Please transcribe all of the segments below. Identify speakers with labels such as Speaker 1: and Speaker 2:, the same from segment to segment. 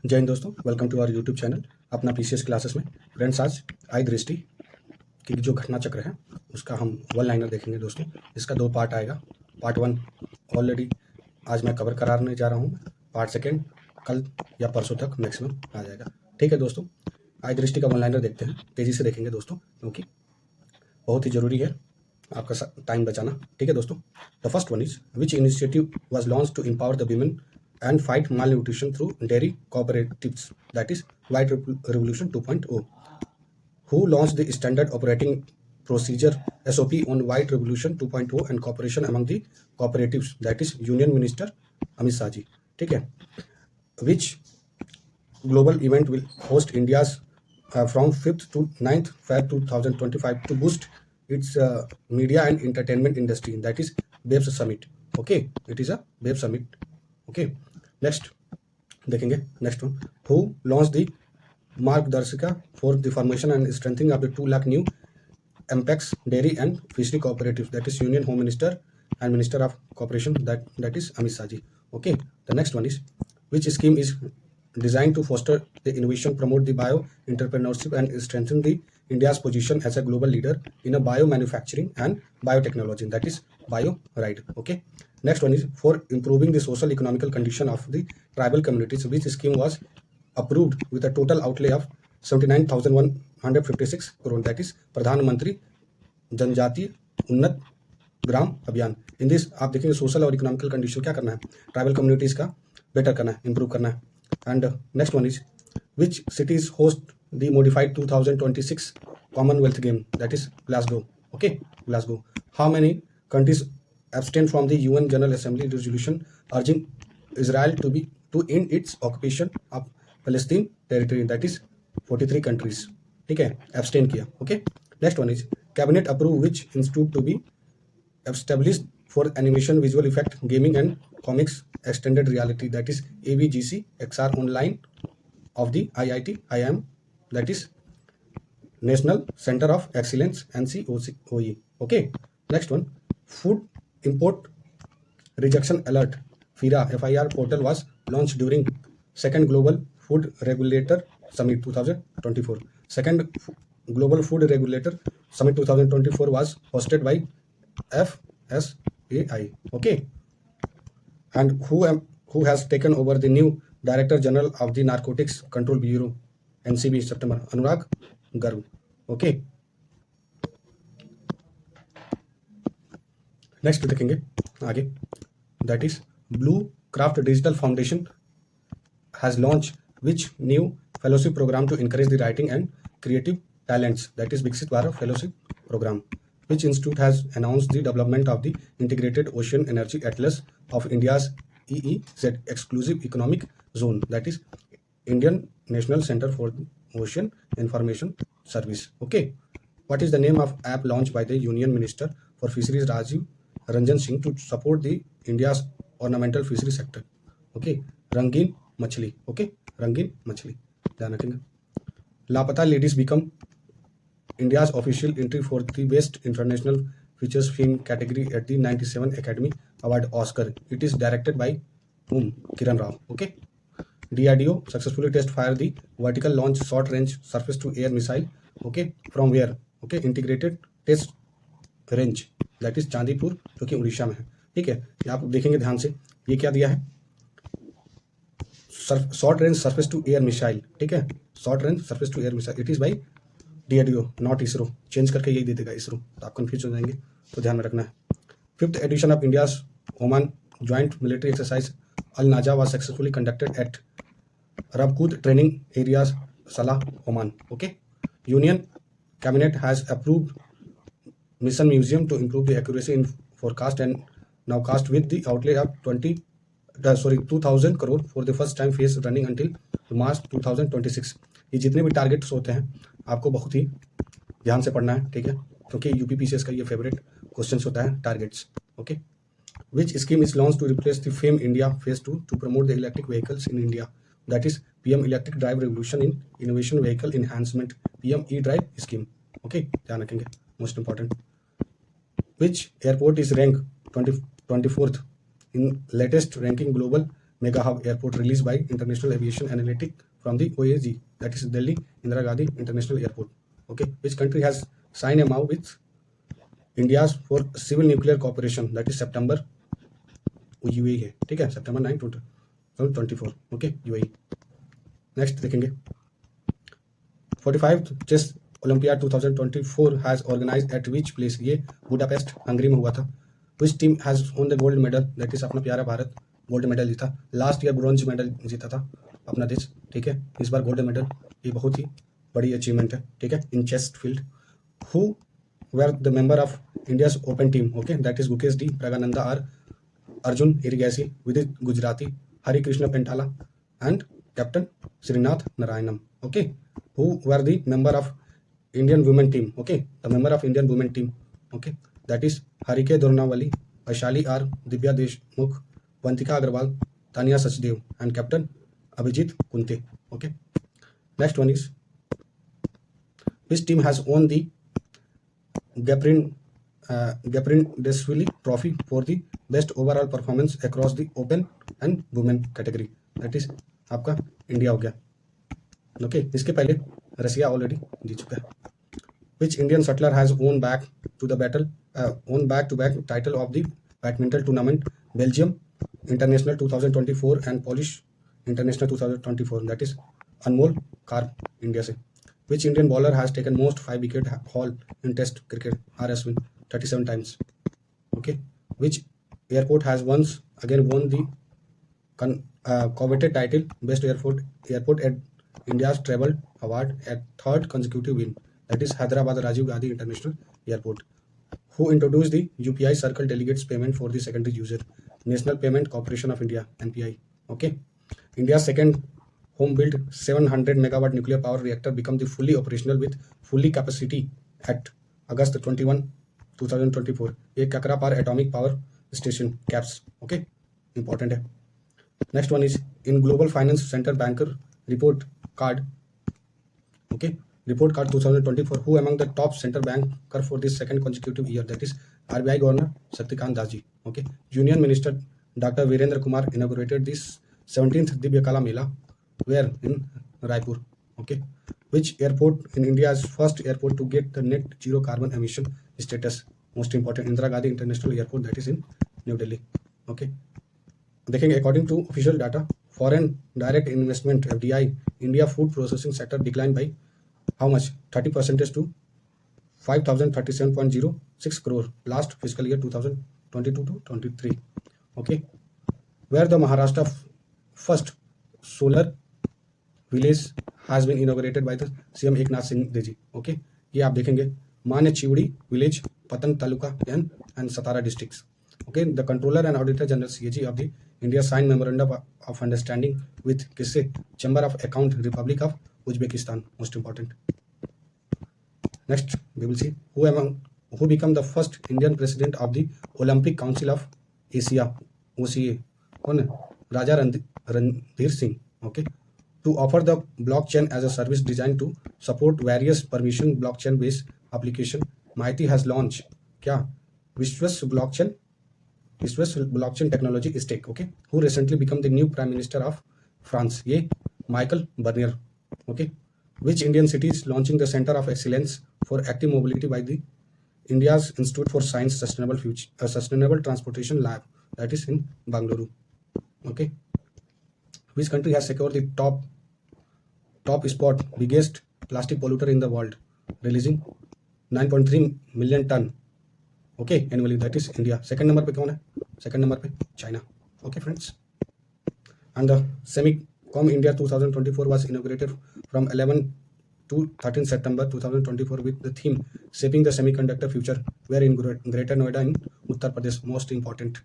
Speaker 1: जय हिंद दोस्तों, welcome to our YouTube channel अपना पीसीएस क्लासेस में। फ्रेंड्स, आज आई दृष्टि की जो घटना चक्र है उसका हम वन लाइनर देखेंगे दोस्तों। इसका 2 पार्ट आएगा। पार्ट 1 ऑलरेडी आज मैं कवर कराने जा रहा हूँ। पार्ट 2 कल या परसों तक मैक्सिमम आ जाएगा। ठीक है दोस्तों, आई दृष्टि का वन लाइनर देखते हैं। तेज़ी से देखेंगे दोस्तों क्योंकि बहुत ही ज़रूरी है आपका टाइम बचाना। ठीक है दोस्तों, the first one is which initiative was launch to empower the women and fight malnutrition through dairy cooperatives, that is White Revolution 2.0. Who launched the standard operating procedure SOP on White Revolution 2.0 and cooperation among the cooperatives, that is Union Minister Amit Shah ji. ठीक है, which global event will host India's from 5th to 9th Feb 2025 to boost its media and entertainment industry, that is BEPS Summit. Okay, it is a BEPS Summit. Okay, next देखेंगे। Next one, who launch the मार्गदर्शिका for the formation and strengthening of the 2 lakh new MPACS dairy and fishery cooperative, that is union home minister and minister of corporation, that is Amit Shah ji. Okay, the next one is which scheme is designed to foster the innovation, promote the bio entrepreneurship and strengthen the India's position as a global leader in a biomanufacturing and biotechnology, that is BioRide. Okay, next one is for improving the social economical condition of the tribal communities, which scheme was approved with a total outlay of 79,156 crore, that is प्रधान मंत्री जनजातीय उन्नत ग्राम अभियान. In this आप देखेंगे social और economical condition क्या करना है, ट्राइबल कम्युनिटीज का बेटर करना है, इंप्रूव करना है. And next one is which cities host the modified 2026 Commonwealth Game, that is Glasgow. Okay, Glasgow. How many countries abstain from the UN General Assembly resolution urging Israel to end its occupation of Palestine territory, that is 43 countries. ठीक है, abstain किया. Okay, next one is cabinet approve which institute to be established for animation, visual effect, gaming and comics extended reality, that is AVGC XR online of the IIT IIM, that is National Center of Excellence NCOE. Okay, next one, food import rejection alert FIRA FIR portal was launched during second Global Food Regulator Summit 2024. Second Global Food Regulator Summit 2024 was hosted by FSAI. Okay, and who has taken over the new Director General of the Narcotics Control Bureau NCB September, Anurag Garg. Okay, next देखेंगे आगे, that is blue craft digital foundation has launch which new fellowship programme to encourage the writing and creative talents, that is Viksit Bharat fellowship programme. Which institute has announced the development of the integrated ocean energy atlas of India's EEZ exclusive economic zone, that is Indian National Center for Ocean Information Service. Okay, what is the name of app launched by the Union Minister for Fisheries Rajiv Ranjan Singh to support the India's ornamental fishery sector? Okay, रंगीन मछली. Okay, रंगीन मछली, ध्यान रखेंगे. लापता ladies become India's official entry for the Best International Features Film category at the 97 Academy Award Oscar. It is directed by whom? Kiran Rao. Okay. DRDO successfully test fire the vertical launch short range surface to air missile. Okay. From where? Okay. Integrated test range, that is Chandipur, जो कि उड़ीसा में है. ठीक है, आप देखेंगे ध्यान से, ये क्या दिया है, short range surface to air missile. ठीक है, short range surface to air missile. It is by DRDO, not ISRO. Change करके यही दे देगा इसरो, तो आप कंफ्यूज हो जाएंगे, तो ध्यान में रखना है. 5th edition of India's Oman joint military exercise Al Najah was successfully conducted at Rabkut training areas Salalah Oman. Okay, union cabinet has approved mission museum to improve the accuracy in forecast and nowcast with the outlay of 2000 crore for the first time phase running until March 2026. ये जितने भी targets होते हैं आपको बहुत ही ध्यान से पढ़ना है. ठीक है, क्योंकि यूपीपीसीएस का ये फेवरेट क्वेश्चन होता है, targets. Okay, which scheme is launch to replace the FAME India phase 2 to promote the electric vehicles in India, that is PM electric drive revolution in innovation vehicle enhancement, PM E-ड्राइव scheme. Okay, ध्यान रखेंगे, most important. Which airport is rank 24th in latest ranking global mega hub airport released by International Aviation Analytic from the OAG, that is Delhi Indira Gandhi International Airport. Okay, which country has signed a MOU with India's for civil nuclear cooperation, that is September, UAE है, ठीक है, September 9 2024. Okay, UAE. Next देखेंगे 45th chess olympiad 2024 has organized at which place, ये Budapest Hungary में हुआ था. Which team has won the gold medal, that is अपना प्यारा भारत गोल्ड मेडल जीता. लास्ट ईयर ब्रॉन्ज मेडल जीता था अपना देश, ठीक है, इस बार गोल्ड मेडल, ये बहुत ही बड़ी अचीवमेंट है, ठीक है, in chess field. Who were the member of India's open team, okay, that is Gukesh D, Pragananda R, Arjun Irigasi, Vidit Gujarati, Hari Krishna Pentala, and Captain Srinath Narayanam. Okay, who were the member of Indian women team, okay, the member of Indian women team, okay, that is Harike Dornawali, Vaishali R, Divya Deshmukh, Vantika Agarwal, Tanya Sachdev, and Captain Abhijit Kunte. Okay, next one is which team has won the Gaprindashvili Trophy for the best overall performance across the open and women category, that is आपका India हो गया. Okay, इसके पहले रसिया already जीत चुका है. Which Indian shutler has won back to back title of the badminton tournament, Belgium International 2024 and Polish International 2024, that is Anmol Karp, India से. Which Indian bowler has taken most 5-wicket haul in Test cricket, R. Ashwin, 37 times. Okay. Which airport has once again won the coveted title Best Airport at India's Travel Award at third consecutive win, that is Hyderabad Rajiv Gandhi International Airport. Who introduced the UPI Circle Delegates payment for the secondary user, National Payment Corporation of India, NPI. Okay. India's second home-built 700 megawatt nuclear power reactor become the fully operational with fully capacity at August 21, 2024. ये Kakrapar atomic power station caps. Okay, important है. Next one is in global finance centre banker report card. Okay, report card 2024. Who among the top centre banker for this second consecutive year, that is RBI governor Shaktikanta Das ji. Okay, union minister doctor Virendra Kumar inaugurated this 17th Divya Kala Mela where in Raipur. Okay, which airport in India is first airport to get the net zero carbon emission status, most important, Indira Gandhi International Airport, that is in New Delhi. Okay, देखेंगे according to official data, foreign direct investment FDI India food processing sector declined by how much, 30% to 5037.06 crore last fiscal year 2022 to 23. Okay, where the Maharashtra first solar village has been inaugurated by the CM Eknath Shinde ji. Okay, ये आप देखेंगे Manyachiwadi village, Patan taluka and Satara districts. Okay, the controller and auditor general CAG of the India sign memorandum of understanding with किससे, chamber of account republic of Uzbekistan, most important. Next we will see who become the first Indian president of the Olympic council of Asia, OCA. कौन है? राजा Randhir Singh. Okay, to offer the blockchain as a service designed to support various permission blockchain based application, MeitY has launched क्या, विश्वस blockchain technology stack. Okay, who recently become the new prime minister of France, ये Michael Barnier. Okay, which Indian city is launching the center of excellence for active mobility by the India's Institute for Science Sustainable Transportation Lab, that is in Bangalore. Okay, which country has secured the top spot biggest plastic polluter in the world, releasing 9.3 million ton, okay, annually, that is India. Second number पे कौन है? Second number पे China. Okay friends, and the Semicom India 2024 was inaugurated from 11 to 13 September 2024 with the theme shaping the semiconductor future, where in Greater Noida in Uttar Pradesh, most important.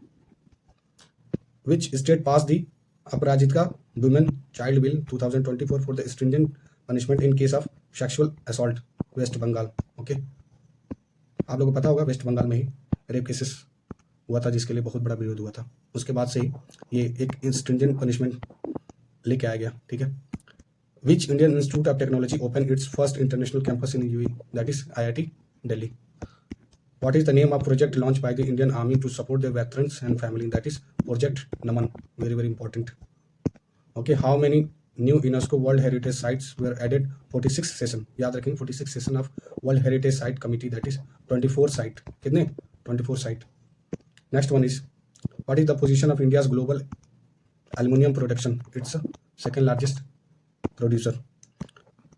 Speaker 1: Which state passed the Aparajita women child bill 2024 for the stringent punishment in case of sexual assault, West Bengal. Okay, आप लोगों को पता होगा waste Bengal में ही rape cases हुआ था जिसके लिए बहुत बड़ा विरोध हुआ था. उसके बाद से ही ये एक स्ट्रिंजेंट पनिशमेंट लेके आया गया. ठीक है. Which Indian institute of technology open it's first international campus in UAE, that is IIT Delhi. What is the name of project launched by the Indian Army to support the veterans and family? That is Project Naman. Very, very important. Okay, how many new UNESCO World Heritage Sites were added? 46 session. याद रखेंगे 46 session of World Heritage Site Committee, that is 24 site. कितने? 24 site. Next one is, what is the position of India's global aluminium production? It's second largest producer.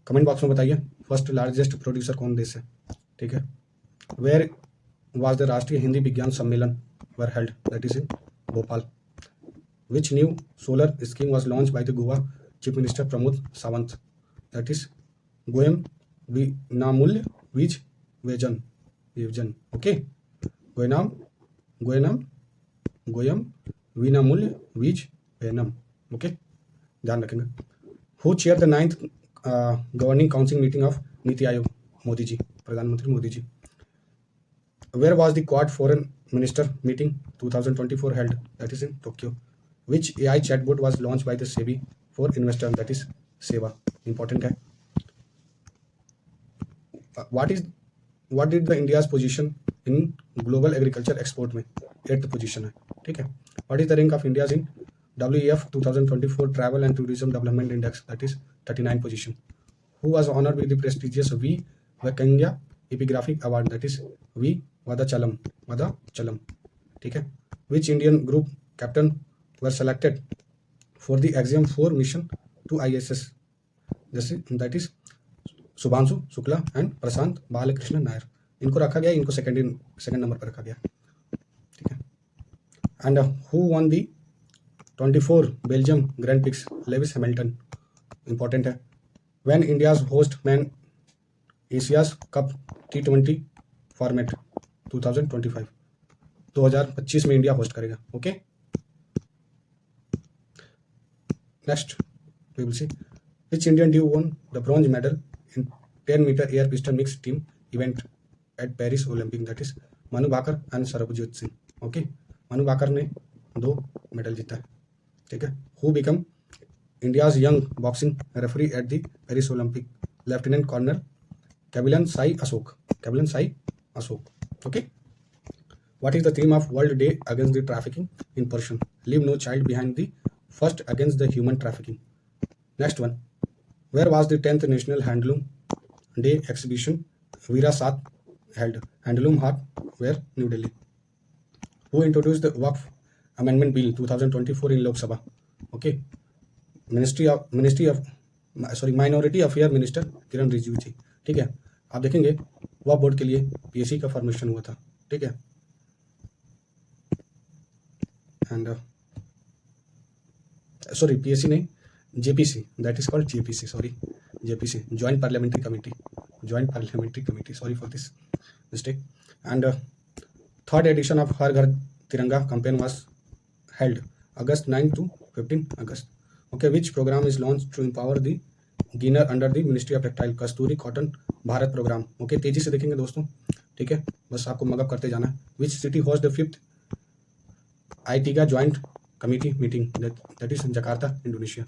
Speaker 1: Comment box में बताइए first largest producer कौन देश है, ठीक है. Where was the राष्ट्रीय हिंदी विज्ञान सम्मेलन were held? That is in Bhopal. Which new solar scheme was launched by the Goa Chief Minister Pramod Sawant? That is Goyam Vinamulya Wij Vision. Okay. Goyam Vinamulya Wij Venam. Okay. ध्यान रखेंगे. Who chaired the 9th governing council meeting of Niti Aayog? Modi ji, प्रधानमंत्री Modi ji. Where was the Quad Foreign Minister meeting 2024 held? That is in Tokyo. Which AI chatbot was launched by the SEBI for investor? That is Seva. Important है. What did the India's position in global agriculture export में? 8th position है, ठीक है. What is the rank of India's in WEF 2024 Travel and Tourism Development Index? That is 39 position. Who was honored with the prestigious V. Venkaiah Epigraphic Award? That is V. Vadachalam, ठीक है. Which Indian group captain were selected for the Axiom 4 mission to ISS? That is Shubhanshu Shukla and Prashant Balakrishnan Nair. इनको रखा गया, इनको second number पर रखा गया, ठीक है. And who won the 24 Belgium grand prix? Lewis Hamilton. Important है. When India's host men Asia's cup T20 format 2025. 2025 में इंडिया होस्ट करेगा. Okay. Next we will see which Indian duo won the bronze medal in 10-meter air pistol mixed team event at Paris Olympic? That is Manu Bhaker and Sarabjot Singh. Okay. Manu Bhaker ने 2 medal जीता है, ठीक है. Who become India's young boxing referee at the Paris Olympic? Lieutenant colonel Kaibilan Sai Ashok. Okay. What is the theme of World Day Against the Trafficking in Person? Leave no child behind, the first against the human trafficking. Next one. Where was the 10th National Handloom Day exhibition Virasat held? Handloom Hut, where? New Delhi. Who introduced the Waqf Amendment Bill 2024 in Lok Sabha? Okay. Minority Affairs Minister किरण रिजिजू जी, ठीक है. आप देखेंगे वह board के लिए PSC का formation हुआ था, ठीक है. एंड सॉरी पीएससी नहीं, JPC, that is called JPC, JPC, joint parliamentary committee, sorry for this mistake. And third edition of her घर तिरंगा campaign was held August 9 to 15 August. Okay, which program is launched to empower the ginner under the ministry of textile? Kasturi cotton Bharat programme. Okay, तेजी से देखेंगे दोस्तों, ठीक है, बस आपको मगअप करते जाना है. Which city host the 5th ITGA joint committee meeting? That is Jakarta, Indonesia.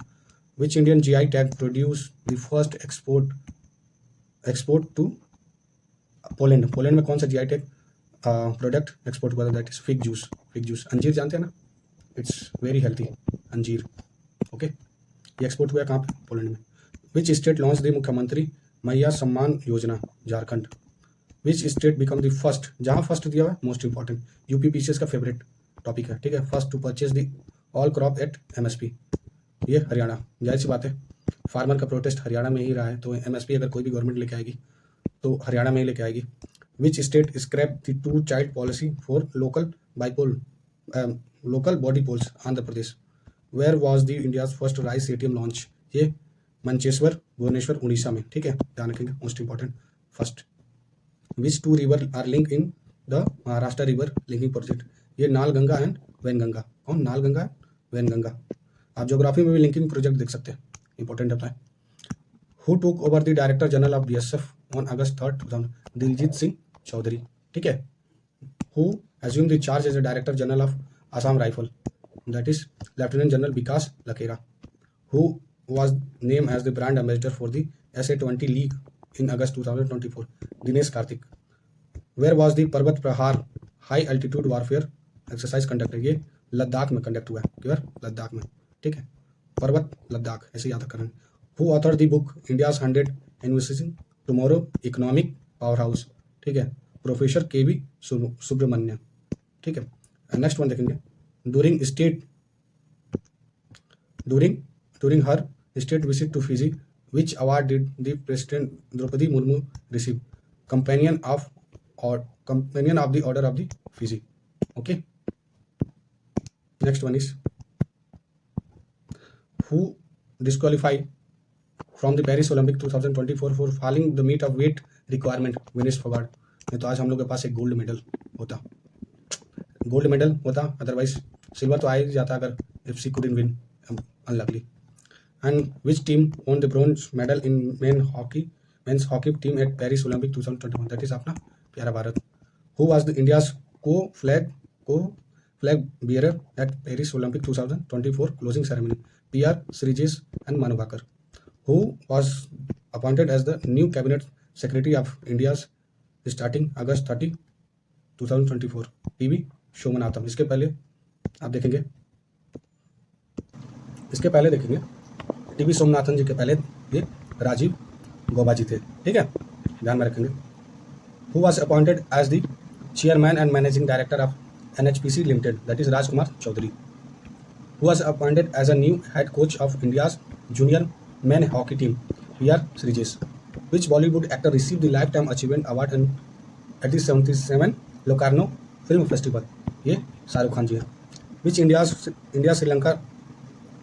Speaker 1: Which Indian GI tag produce the first export to Poland? Poland में कौन सा जीआई टैग प्रोडक्ट एक्सपोर्ट हुआ था? That is fig juice. अंजीर जानते हैं ना, it's very healthy अंजीर. ओके, ये एक्सपोर्ट हुआ कहाँ पे? पोलैंड में. विच स्टेट लॉन्च द मुख्यमंत्री मैया सम्मान योजना? Jharkhand. Which state become the first, जहाँ फर्स्ट दिया हुआ है मोस्ट इंपॉर्टेंट, यूपी पीसीएस का फेवरेट टॉपिक है, ठीक है. First to purchase the all crop at MSP? ये हरियाणा. जाहिर सी बात है, फार्मर का प्रोटेस्ट हरियाणा में ही रहा है, तो एमएसपी अगर कोई भी गवर्नमेंट लेके आएगी तो हरियाणा में ही लेके आएगी. Which state scrap the 2 child policy for local body polls? Andhra Pradesh. Where was the India's first rice ATM launch? ये मंचेश्वर, भुवनेश्वर, उड़ीसा में, ठीक है, ध्यान रखेंगे, most important. First. Which 2 river are link in the Maharashtra river linking project? ये नाल गंगा एंड वैनगंगा. कौन? नाल Ganga and Wainganga. आप ज्योग्राफी में भी लिंकिंग प्रोजेक्ट देख सकते हैं, इंपॉर्टेंट होता है. Who took over the director general of BSF on August 3, 2000? Diljit Singh Chaudhary, ठीक है. Who assumed the charge as a director general of Assam Rifle? That is Lieutenant General Vikas Lakera. Who was named as the brand ambassador for the SA20 League in August 2024? Dinesh Karthik. Where was the Parvat Prahar high altitude warfare exercise conduct, ये लद्दाख में conduct हुआ है, क्यों लद्दाख में, ठीक है, पर्वत लद्दाख ऐसे याद करें। Who author the book India's 100 investing tomorrow economic power house, ठीक है, प्रोफेसर केवी सुब्रमण्यम, ठीक है। नेक्स्ट वन देखेंगे, during during her state visit to Fiji, which award did the President Draupadi Murmu receive? Companion of the Order of the Fiji. Okay. Next one is, who disqualified from the Paris Olympic 2024 for falling the meet of weight requirement? Vinesh Fogart. नहीं तो आज हम लोग के पास एक gold medal होता, otherwise silver तो आ ही जाता अगर FC couldn't win, unluckily. And which team won the bronze medal in men's hockey team at Paris Olympic 2021? That is अपना प्यारा Bharat. Who was the India's co-flag bearer at Paris Olympic 2024 closing ceremony? PR Srijesh and Manu Bhaker. Who was appointed as the new cabinet secretary of India's starting August 30, 2024? TV Shomanathan. इसके पहले देखेंगे TV Somanathan जी के पहले ये राजीव गौबा जी थे, ठीक है, ध्यान में रखेंगे। Who was appointed as the chairman and managing director of NHPC limited, that is Rajkumar Chaudhary. Who was appointed as a new head coach of India's junior men hockey team? PR Sreejesh. Which Bollywood actor receive the life time achievement award at the 77 Locarno film festival? ये शाहरुख खान जी हैं। Which India Sri Lanka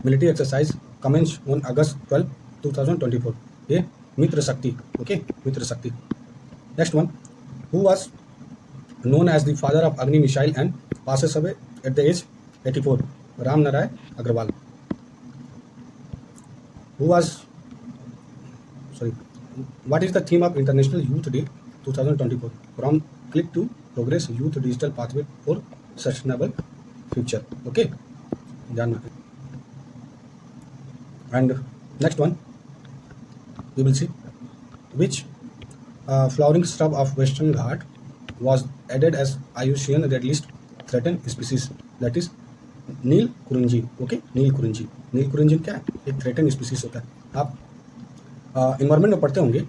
Speaker 1: military exercise commenced on August 12, 2024? ये मित्र शक्ति, okay, मित्र शक्ति। Next one, who was known as the father of Agni missile and passes away at the age 84? Ram Narayan Agarwal. What is the theme of International Youth Day 2024? From click to progress, youth digital pathway for sustainable future, okay, ध्यान में। And next one, we will see which flowering shrub of Western Ghat was added as IUCN Red List threatened species? That is Neel Kurinji, okay, Neel Kurinji क्या है? एक threaten species होता है। आप environment में पढ़ते होंगे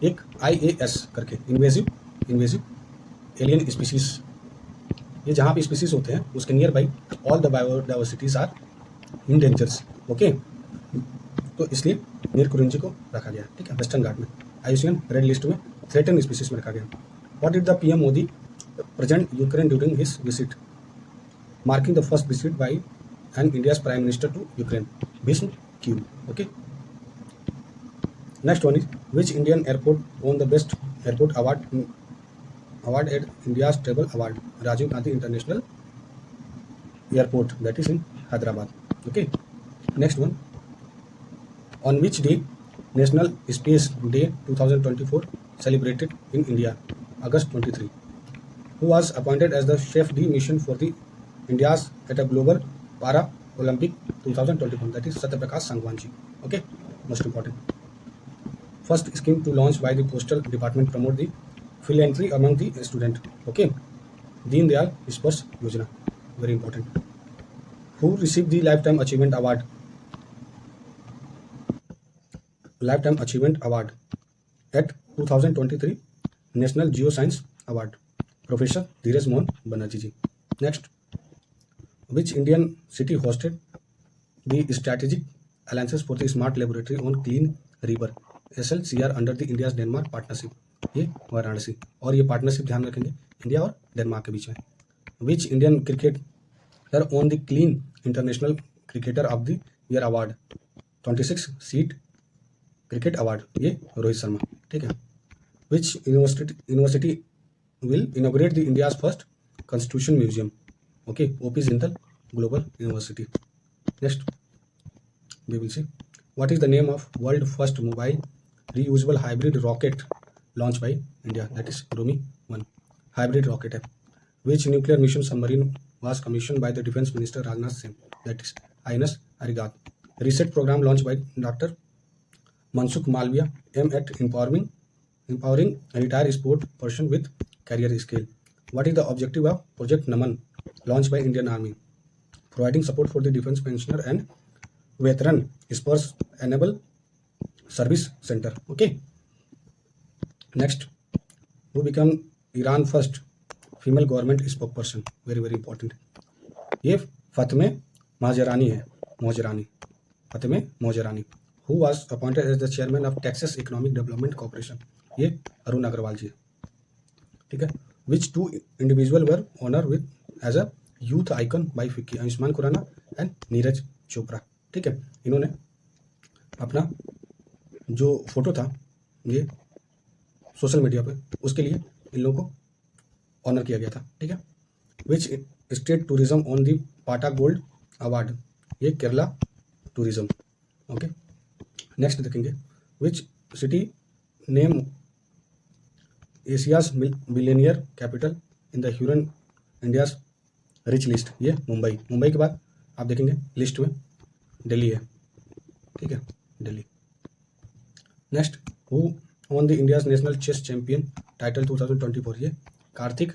Speaker 1: एक IAS करके, इन्वेजिव एलियन स्पीसीज। ये जहाँ पे स्पीसीज होते हैं उसके near by all the biodiversities are endangers, okay, तो इसलिए नील कुरिंजी को रखा गया, ठीक है, वेस्टर्न घाट में IUCN रेड लिस्ट में थ्रेटन स्पीसीज में रखा गया। What did the PM Modi present Ukraine during his visit? Marking the first visit by and India's prime minister to Ukraine? Bhishm cube, okay. Next one is, which Indian airport won the best airport award at India's travel award? Rajiv Gandhi international airport, that is in Hyderabad, okay. Next one, on which day National Space Day 2024 celebrated in India? August 23. Who was appointed as the chef de mission for the India's at a global para Olympic 2021? That is Satyaprakash Sangwan ji, okay, most important. First scheme to launch by the postal department promote the philanthropy among the student, okay, Deen Dayal Sparsh Yojana, very important. Who received the lifetime achievement award at 2023 National Geoscience Award? Professor Dheeraj Mohan Banerjee ji. Next, which Indian city hosted the strategic alliances for the smart laboratory on clean river SLCR under the India's Denmark partnership? ये वाराणसी, और ये partnership ध्यान रखेंगे India और Denmark के बीच में। Which Indian cricketer won the clean international cricketer of the year award? 26 CEAT cricket award, ये रोहित शर्मा, ठीक है। Which university will inaugurate the India's first constitution museum? Okay, OP Jindal global university. Next we will see what is the name of world first mobile reusable hybrid rocket launch by India? That is Rhumi 1 hybrid rocket है। Which nuclear mission submarine was commissioned by the Defense Minister Rajnath Singh? That is INS Arigat. Reset program launched by Dr. Mansukh Malviya aim at empowering retired sport person with career scale. What is the objective of Project Naman launched by Indian Army? Providing support for the defense pensioner and veteran spurs enable service center. Okay. Next, who become Iran first female government spokesperson? Very very important. ये फातिमा मोजरानी है. Fatima मोजरानी. Who was appointed as the chairman of Texas Economic Development Corporation? ये अरुण अग्रवाल जी. ठीक है. Which two individual were honored with as a youth icon by FICCI? Ayushmann Khurrana and Neeraj Chopra. ठीक है. इन्होंने अपना जो फोटो था ये सोशल मीडिया पे, उसके लिए इन लोगों को ऑनर किया गया था. ठीक है. Which state tourism won the PATA gold award? ये केरला टूरिज्म. ओके. नेक्स्ट देखेंगे, which city name Asia's billionaire capital in the Hurun India's rich list? ये मुंबई के बाद आप देखेंगे लिस्ट में दिल्ली है. ठीक है, Delhi. Next, who won the India's national chess champion title 2024? ये Karthik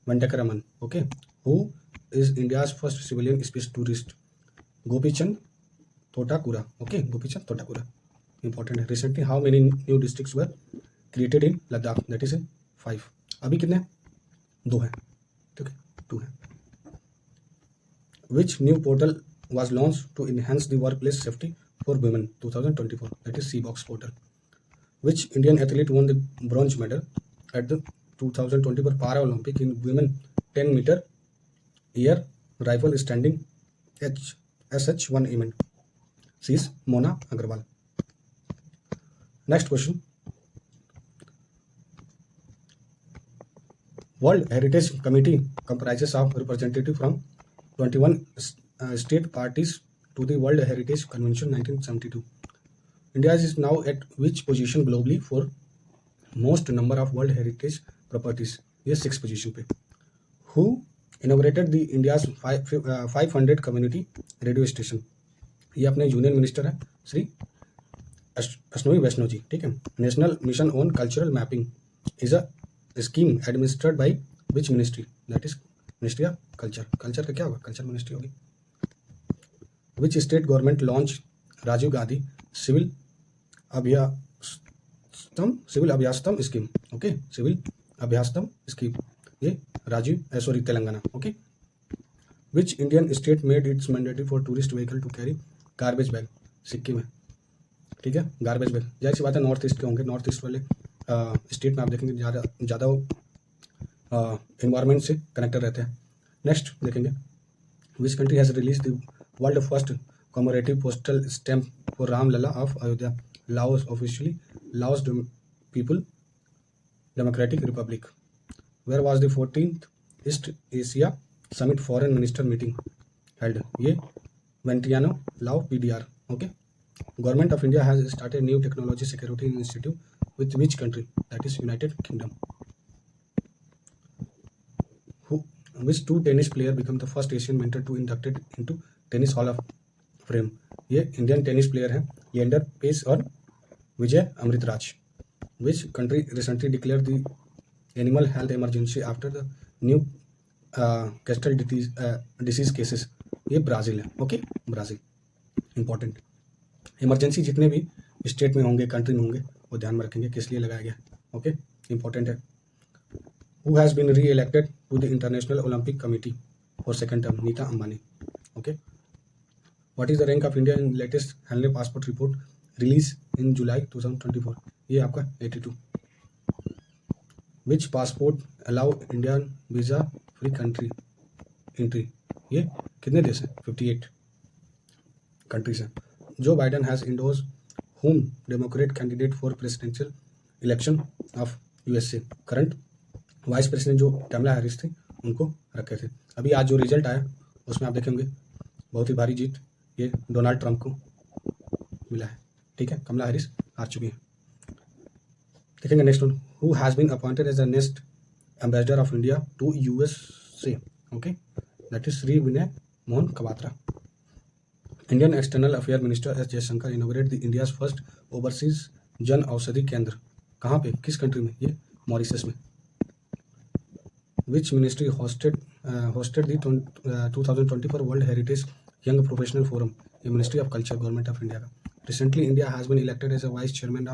Speaker 1: Venkataraman. Okay. Who is India's first civilian space tourist? Gopichand Thotakura. Okay, Gopichand Thotakura. Important है. Recently how many new districts were created in Ladakh? That is in 5. अभी कितने? 2 हैं. ठीक है, 2 हैं. Which new portal was launched to enhance the workplace safety for women 2024? That is CBOX portal. Which Indian athlete won the bronze medal at the 2024 Paralympic in women 10 meter air rifle standing SH1 event? She is Mona Agarwal. Next question. World Heritage Committee comprises of representatives from 21 state parties to the World Heritage Convention 1972. India is now at which position globally for most number of World Heritage properties? ये 6 position पे. Who inaugurated the India's 500 community radio station? ये अपने union minister हैं श्री अश्विनी वैष्णव जी. ठीक है. National mission on cultural mapping is a scheme administered by which ministry? That is ministry of culture. Culture का क्या होगा? कल्चर मिनिस्ट्री होगी. Which state government launch Rajiv Gandhi civil Abhayahastam scheme? Okay, civil Abhayahastam scheme. ये Telangana. Okay. Which Indian state made its mandatory for tourist vehicle to carry garbage bag? Sikkim है. ठीक है, garbage bag. जाहिर सी बात है नॉर्थ ईस्ट के होंगे. नॉर्थ ईस्ट वाले स्टेट में आप देखेंगे ज़्यादा इन्वायरमेंट से कनेक्टेड रहते हैं. नेक्स्ट देखेंगे, which country has release the world first commemorative postal stamp for Ramlalla of Ayodhya? Laos. Officially Laos people democratic republic. Where was the 14th east Asia summit foreign minister meeting held? ये Vientiane Lao PDR. Okay. Government of India has started new technology security institute with which country? That is United Kingdom. Which 2 tennis player become the first Asian mentor to inducted into Tennis Hall of Fame? ये Indian tennis player हैं Leander pace और Vijay Amritraj. Which country recently declared the animal health emergency after the new castle disease cases? ये Brazil है. Okay, Brazil. Important. Emergency जितने भी state में होंगे, country में होंगे, वो ध्यान में रखेंगे किस लिए लगाया गया. ओके, इंपॉर्टेंट है. हु हैज़ बीन री elected to the international Olympic committee for second term? Nita Ambani. Okay. What is the rank of India in latest Henley passport report release इन जुलाई 2024? ये आपका 82. विच passport allow Indian visa free country entry? ये कितने देश हैं? 58 countries हैं. जो Biden has endorse whom Democrat candidate for presidential election of USA? Current vice president जो कमला Harris थी उनको रखे थे. अभी आज जो रिजल्ट आया उसमें आप देखेंगे बहुत ही भारी जीत ये डोनाल्ड ट्रंप को मिला है. ठीक है, कमला हैरिस हार चुकी हैं. देखेंगे next one. Who has been appointed as the next ambassador of India to USA? Okay, that is Shri Vinay Mohan Kwatra. Indian external affair minister S Jaishankar inaugurate the India's first overseas Jan Aushadhi केंद्र. कहाँ पे, किस कंट्री में? ये मॉरिशस में. Which ministry hosted the 2024 World Heritage Young Professional Forum? The Ministry of Culture, Government of India. Recently, India has been elected as a vice chairman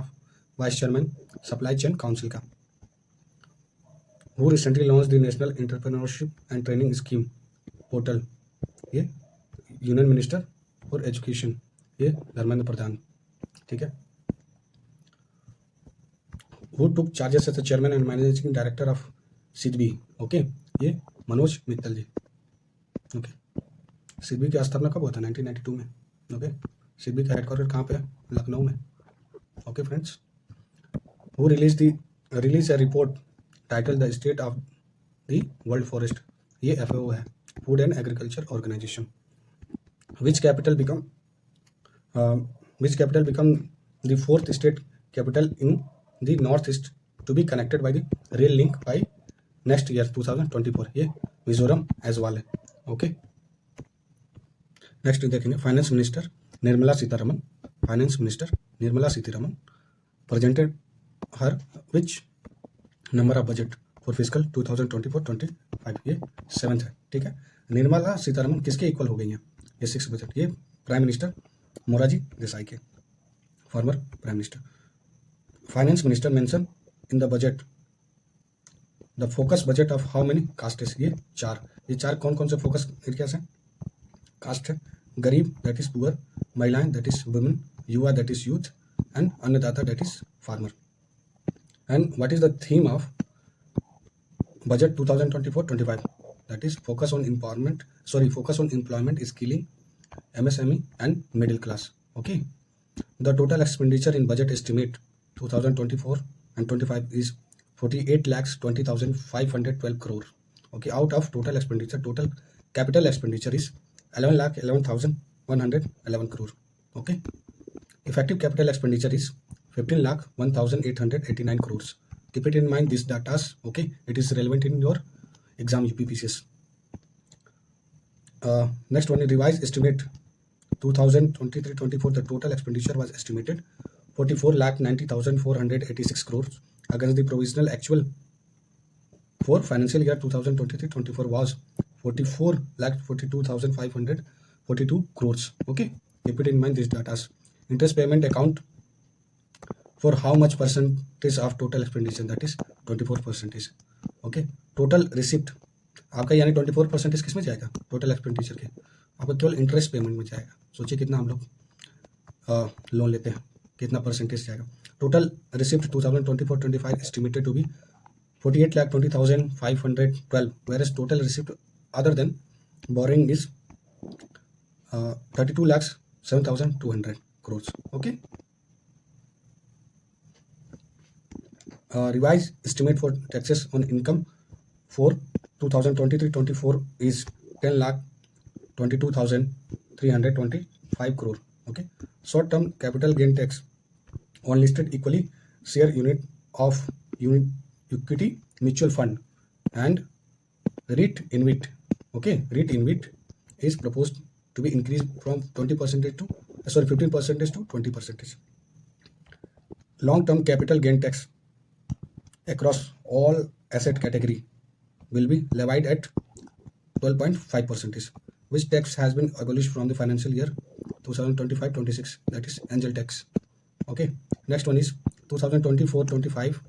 Speaker 1: Supply Chain Council का. Who recently launched the National Entrepreneurship and Training Scheme portal? ये union minister for education, ये धर्मेंद्र प्रधान. ठीक है. Who took charges as the chairman and managing director of SIDBI? Okay, ये मनोज मित्तल जी. Okay, SIDBI की स्थापना कब हुआ था? 1992 में. ओके, सिडबी का हेडक्वार्टर कहाँ पे है? लखनऊ में. Okay friends. Who release a report title the state of the world forest? ये FAO है, food and agriculture organization. Which capital become the fourth state capital in the north east to be connected by the rail link by next year 2024? ये मिजोरम एजवाल है. Okay, next देखेंगे. Finance minister Nirmala Sitharaman presented her which number of budget for physical 2024-25? ये 7th है. ठीक है. निर्मला सीतारमन किसके equal हो गई हैं? ये 6th बजट. ये प्राइम मिनिस्टर मोरारजी देसाई के, former prime minister. Finance minister mention in the budget the focus budget of how many castes? ये 4. ये 4 कौन कौन से फोकस एरियाज हैं? कास्ट है, गरीब दैट इज पुअर, महिलाएं दैट इज वुमेन, युवा दैट इज यूथ, एंड अन्नदाता that is farmer. And what is the theme of budget 2024-25? That is focus on employment, skilling, MSME and middle class. Okay. The total expenditure in budget estimate 2024 and 25 is 48,20,512 crore. Okay, out of total capital expenditure is 11,11,111 crore. Okay, effective capital expenditure is 15,01,889 crores. Keep it in mind these datas. Okay, it is relevant in your exam UPPCS. Next one, revised estimate 2023-24. The total expenditure was estimated 44,90,486 crores against the provisional actual for financial year 2023-24 was 44,42,542 crores. Okay, keep it in mind these data. Interest payment account for how much percentage of total expenditure? That is 24%. Okay, total receipt आपका यानी 24% किस में जाएगा? Total expenditure के आपका केवल interest payment में जाएगा. सोचिए कितना हम लोग लोन लेते हैं, कितना परसेंटेज जाएगा. Total receipt 2024-25 estimated to be 48,20,512, whereas total receipt other than borrowing is 32,07,200 crores. Okay. Revised estimate for taxes on income for 2023-24 is 10,22,325 crore. Okay. Short-term capital gain tax on listed equally share unit of unit equity mutual fund and REIT InvIT. Okay, REIT InvIT is proposed to be increased from 15% to 20%. Long-term capital gain tax across all asset category will be levied at 12.5%, which tax has been abolished from the financial year 2025-26, that is angel tax. Okay, next one is 2024-25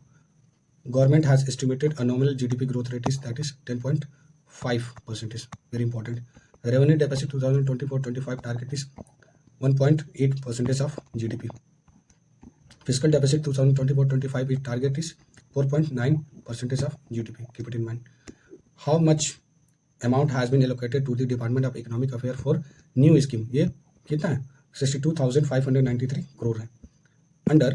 Speaker 1: government has estimated a nominal GDP growth rate is that is 10.5%. Very important. Revenue deficit 2024-25 target is 1.8% of GDP. Fiscal deficit 2024-25 target is 4.9% of GDP. Keep it in mind. How much amount has been allocated to the Department of Economic Affairs for new scheme? ये कितना है? 62,593 crore है. Under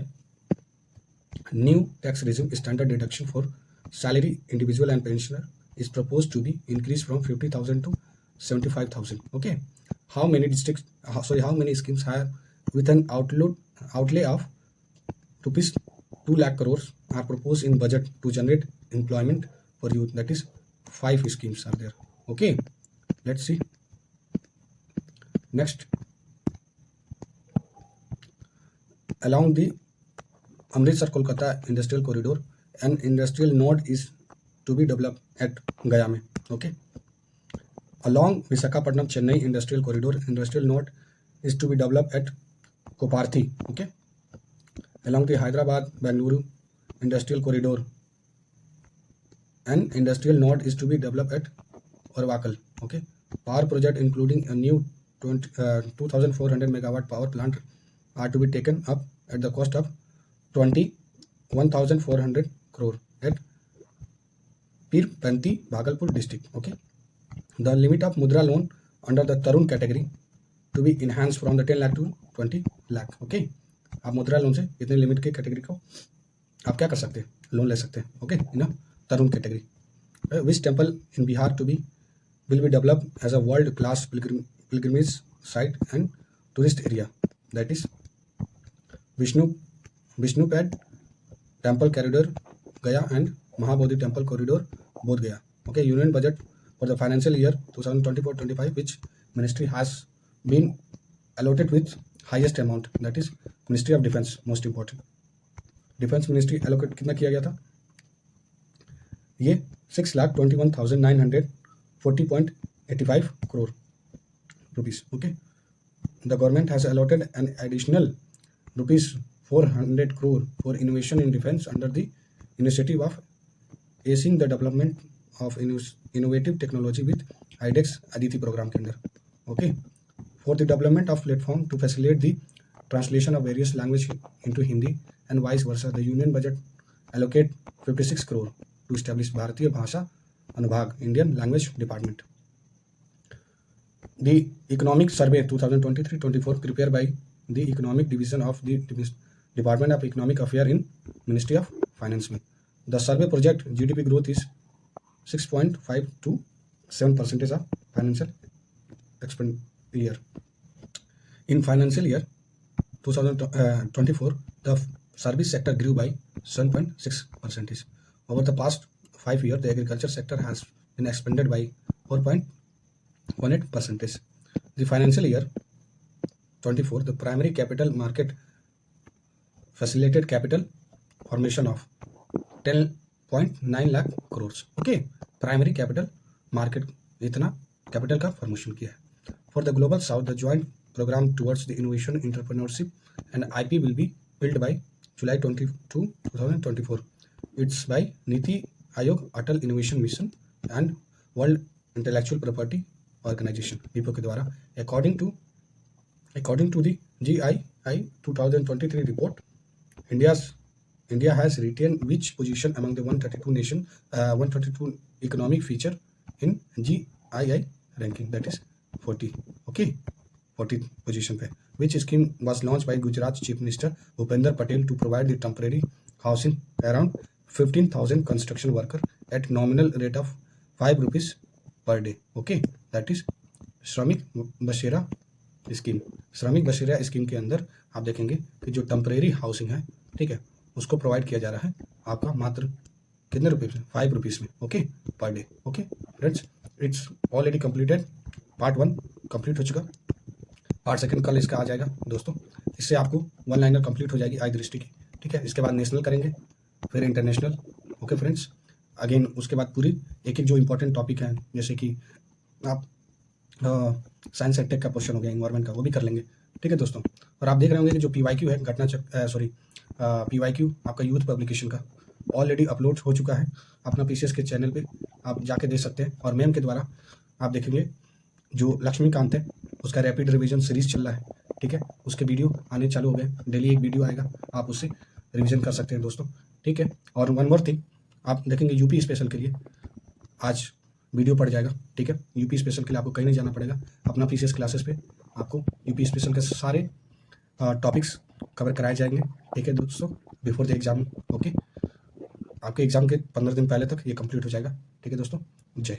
Speaker 1: new tax regime, standard deduction for salary individual and pensioner is proposed to be increased from 50,000 to 75,000. Okay, how many schemes have with an outlay of rupees 2 lakh crores are proposed in budget to generate employment for youth? That is 5 schemes are there. Okay, let's see. Next, along the Amritsar Kolkata industrial corridor, an industrial node is to be developed at Gaya में. Okay. Along Visakhapatnam Chennai industrial corridor, industrial node is to be developed at Koparthi. Okay. Along the Hyderabad Bengaluru industrial corridor, an industrial node is to be developed at Orvakal. Okay. Power project including a new 2,400 megawatt power plant are to be taken up at the cost of 21,400 crore at Pirpanti, Bhagalpur district. Okay. The limit of Mudra loan under the Tarun category to be enhanced from the 10 lakh to 20 lakh. Okay. आप मुद्रा loan से इतने limit के category को आप क्या कर सकते हैं, लोन ले सकते हैं. Okay, in Tarun category. Which temple in Bihar to be will be developed as a world class pilgrimage site and tourist area, that is Vishnupad temple corridor Gaya and Mahabodhi temple corridor Bodh Gaya. Okay, union budget for the financial year 2024-25 which ministry has been allotted with highest amount, that is Ministry of Defence. Most important, Defence Ministry allocate कितना किया गया था, ये 6,21,940.85 crore rupees. Okay, the government has allotted an additional rupees 400 crore for innovation in defense under the initiative of aiding the development of innovative technology with IDEX Aditi program के अंदर. Okay, for the development of platform to facilitate the translation of various language into Hindi and vice versa, the union budget allocate 56 crore to establish भारतीय भाषा अनुभाग Indian Language Department. The Economic Survey 2023-24 prepared by the Economic Division of the Department of Economic Affairs in Ministry of Finance में. The survey project GDP growth is 6.5 to 7% of financial year. In financial year 2024, the service sector grew by 7.6%. Over the past 5 years, the agriculture sector has been expanded by 4.18%. The financial year 24, the primary capital market facilitated capital formation of 10.9 lakh crores. Okay, primary capital market इतना capital का formation किया है. For the global south, the joint program towards the innovation, entrepreneurship and IP will be built by July 22, 2024. It's by Niti Ayog, Atal Innovation Mission and World Intellectual Property Organization (WIPO) के द्वारा. According to the GII 2023 report, India has retained which position among the 132 economic feature in GII ranking, that is 40. Okay, 40th position पे. Which scheme was launched by Gujarat Chief Minister Bhupender Patel to provide the temporary housing around 15,000 construction worker at nominal rate of 5 rupees per day. Okay, that is श्रमिक बसेरा scheme. श्रमिक बसेरा scheme के अंदर आप देखेंगे कि जो टेम्परेरी हाउसिंग है, ठीक है, उसको प्रोवाइड किया जा रहा है आपका मात्र कितने रुपये में, 5 रुपीज़ में. Okay, per day. Okay friends, it's already completed. Part 1 complete हो चुका. पार्ट 2 कल इसका आ जाएगा दोस्तों. इससे आपको वन लाइनर कंप्लीट हो जाएगी आई दृष्टि की. ठीक है, इसके बाद नेशनल करेंगे, फिर इंटरनेशनल. ओके फ्रेंड्स, अगेन उसके बाद पूरी एक जो इंपॉर्टेंट टॉपिक है, जैसे कि आप साइंस एंड टेक का क्वेश्चन हो गया, इन्वायरमेंट का, वो भी कर लेंगे. ठीक है दोस्तों. और आप देख रहे होंगे कि जो PYQ है PYQ आपका यूथ पब्लिकेशन का ऑलरेडी अपलोड हो चुका है अपना PCS के चैनल पे, आप जाके देख सकते हैं. और मैम के द्वारा आप देखेंगे जो लक्ष्मीकांत है उसका रैपिड रिवीजन सीरीज चल रहा है. ठीक है, उसके वीडियो आने चालू हो गए. डेली एक वीडियो आएगा, आप उससे रिवीजन कर सकते हैं दोस्तों. ठीक है, और वन मोर थिंग, आप देखेंगे यूपी स्पेशल के लिए आज वीडियो पड़ जाएगा. ठीक है, यूपी स्पेशल के लिए आपको कहीं नहीं जाना पड़ेगा. अपना PCS क्लासेस पे आपको यूपी स्पेशल के सारे टॉपिक्स कवर कराए जाएंगे. ठीक है दोस्तों, बिफोर द एग्जाम. ओके, आपके एग्जाम के 15 दिन पहले तक ये कंप्लीट हो जाएगा. ठीक है दोस्तों, जय.